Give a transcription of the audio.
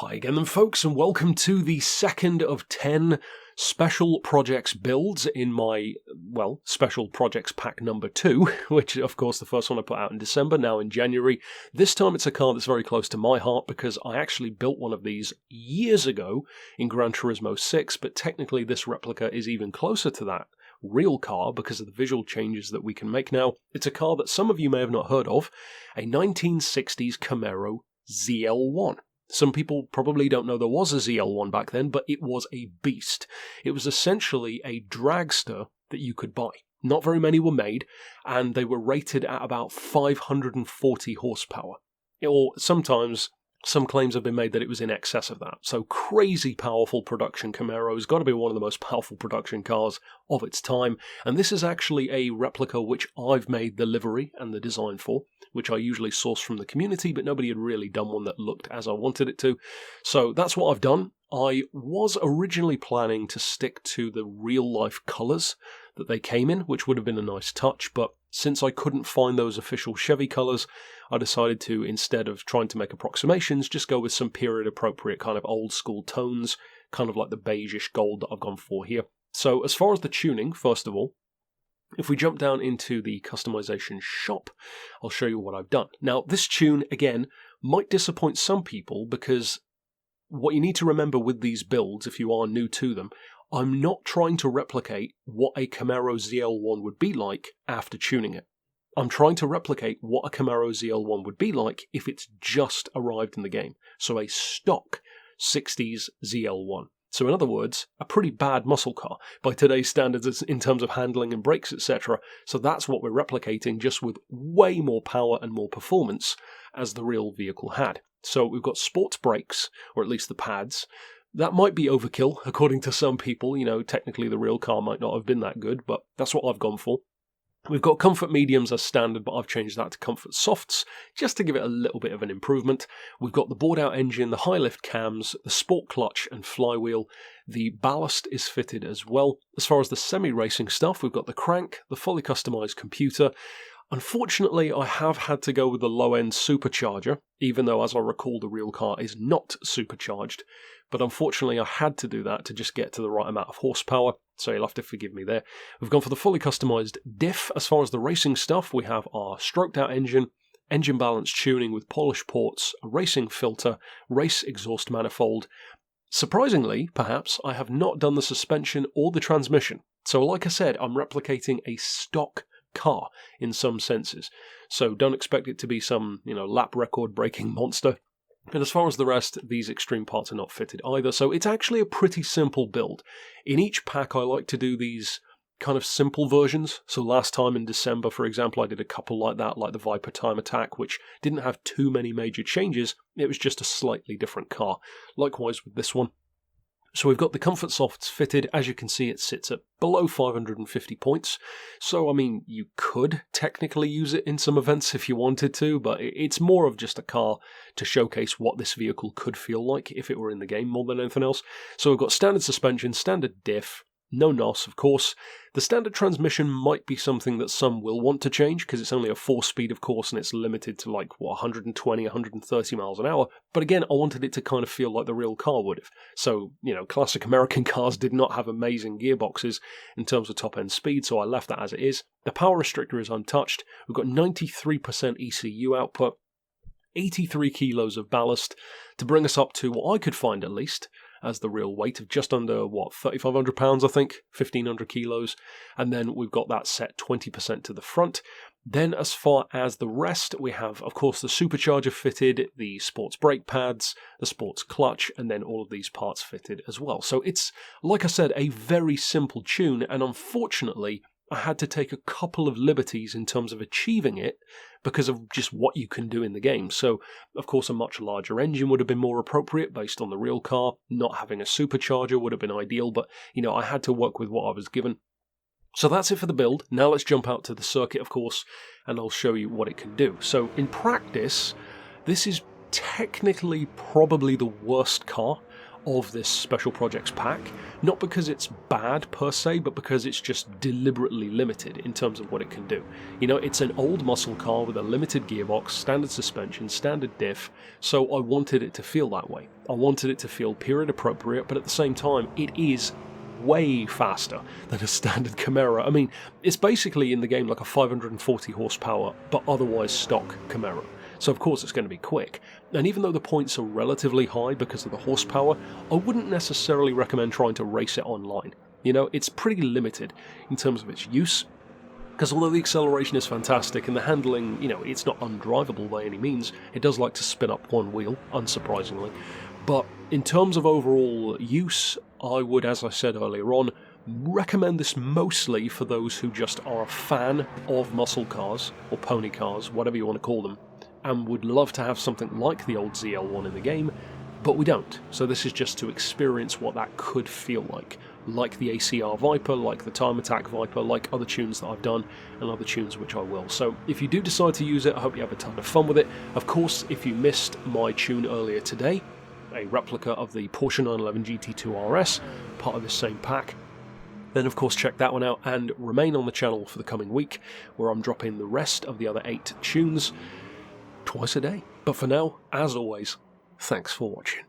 Hi again then folks, and welcome to the second of 10 special projects builds in my, well, special projects pack number 2, which of course the first one I put out in December, now in January. This time it's a car that's very close to my heart because I actually built one of these years ago in Gran Turismo 6, but technically this replica is even closer to that real car because of the visual changes that we can make now. It's a car that some of you may have not heard of, a 1960s Camaro ZL1. Some people probably don't know there was a ZL1 back then, but it was a beast. It was essentially a dragster that you could buy. Not very many were made, and they were rated at about 540 horsepower. Or sometimes, some claims have been made that it was in excess of that. So crazy powerful production Camaro has got to be one of the most powerful production cars of its time. And this is actually a replica which I've made the livery and the design for, which I usually source from the community, but nobody had really done one that looked as I wanted it to. So that's what I've done. I was originally planning to stick to the real-life colours that they came in, which would have been a nice touch, but since I couldn't find those official Chevy colours, I decided to, instead of trying to make approximations, just go with some period-appropriate kind of old-school tones, kind of like the beigeish gold that I've gone for here. So as far as the tuning, first of all, if we jump down into the customization shop, I'll show you what I've done. Now, this tune, again, might disappoint some people because what you need to remember with these builds, if you are new to them, I'm not trying to replicate what a Camaro ZL1 would be like after tuning it. I'm trying to replicate what a Camaro ZL1 would be like if it's just arrived in the game. So a stock 60s ZL1. So in other words, a pretty bad muscle car by today's standards in terms of handling and brakes, etc. So that's what we're replicating, just with way more power and more performance as the real vehicle had. So we've got sports brakes, or at least the pads. That might be overkill, according to some people. You know, technically the real car might not have been that good, but that's what I've gone for. We've got comfort mediums as standard, but I've changed that to comfort softs, just to give it a little bit of an improvement. We've got the bored-out engine, the high-lift cams, the sport clutch and flywheel. The ballast is fitted as well. As far as the semi-racing stuff, we've got the crank, the fully customised computer. Unfortunately, I have had to go with the low-end supercharger, even though, as I recall, the real car is not supercharged. But unfortunately, I had to do that to just get to the right amount of horsepower, so you'll have to forgive me there. We've gone for the fully customised diff. As far as the racing stuff, we have our stroked-out engine balance tuning with polished ports, a racing filter, race exhaust manifold. Surprisingly, perhaps, I have not done the suspension or the transmission. So like I said, I'm replicating a stock car in some senses. So don't expect it to be some, lap record breaking monster. And as far as the rest, these extreme parts are not fitted either. So it's actually a pretty simple build. In each pack, I like to do these kind of simple versions. So last time in December, for example, I did a couple like that, like the Viper Time Attack, which didn't have too many major changes. It was just a slightly different car. Likewise with this one. So we've got the comfort softs fitted. As you can see, it sits at below 550 points. So, I mean, you could technically use it in some events if you wanted to, but it's more of just a car to showcase what this vehicle could feel like if it were in the game more than anything else. So we've got standard suspension, standard diff, no NOS, of course. The standard transmission might be something that some will want to change because it's only a 4-speed, of course, and it's limited to 120, 130 miles an hour. But again, I wanted it to kind of feel like the real car would have. So, classic American cars did not have amazing gearboxes in terms of top-end speed, so I left that as it is. The power restrictor is untouched. We've got 93% ECU output, 83 kilos of ballast to bring us up to what I could find at least as the real weight of just under, 3,500 pounds, I think, 1,500 kilos. And then we've got that set 20% to the front. Then as far as the rest, we have, of course, the supercharger fitted, the sports brake pads, the sports clutch, and then all of these parts fitted as well. So it's, like I said, a very simple tune, and unfortunately, I had to take a couple of liberties in terms of achieving it because of just what you can do in the game. So, of course, a much larger engine would have been more appropriate based on the real car. Not having a supercharger would have been ideal, but, I had to work with what I was given. So that's it for the build. Now let's jump out to the circuit, of course, and I'll show you what it can do. So, in practice, this is technically probably the worst car of this Special Projects pack, not because it's bad per se, but because it's just deliberately limited in terms of what it can do. You know, it's an old muscle car with a limited gearbox, standard suspension, standard diff, so I wanted it to feel that way. I wanted it to feel period appropriate, but at the same time, it is way faster than a standard Camaro. I mean, it's basically in the game like a 540 horsepower, but otherwise stock Camaro. So of course it's going to be quick. And even though the points are relatively high because of the horsepower, I wouldn't necessarily recommend trying to race it online. You know, it's pretty limited in terms of its use, because although the acceleration is fantastic and the handling, you know, it's not undrivable by any means, it does like to spin up one wheel, unsurprisingly. But in terms of overall use, I would, as I said earlier on, recommend this mostly for those who just are a fan of muscle cars, or pony cars, whatever you want to call them, and would love to have something like the old ZL1 in the game, but we don't. So this is just to experience what that could feel like the ACR Viper, like the Time Attack Viper, like other tunes that I've done, and other tunes which I will. So if you do decide to use it, I hope you have a ton of fun with it. Of course, if you missed my tune earlier today, a replica of the Porsche 911 GT2 RS, part of this same pack, then of course check that one out and remain on the channel for the coming week, where I'm dropping the rest of the other 8 tunes twice a day. But for now, as always, thanks for watching.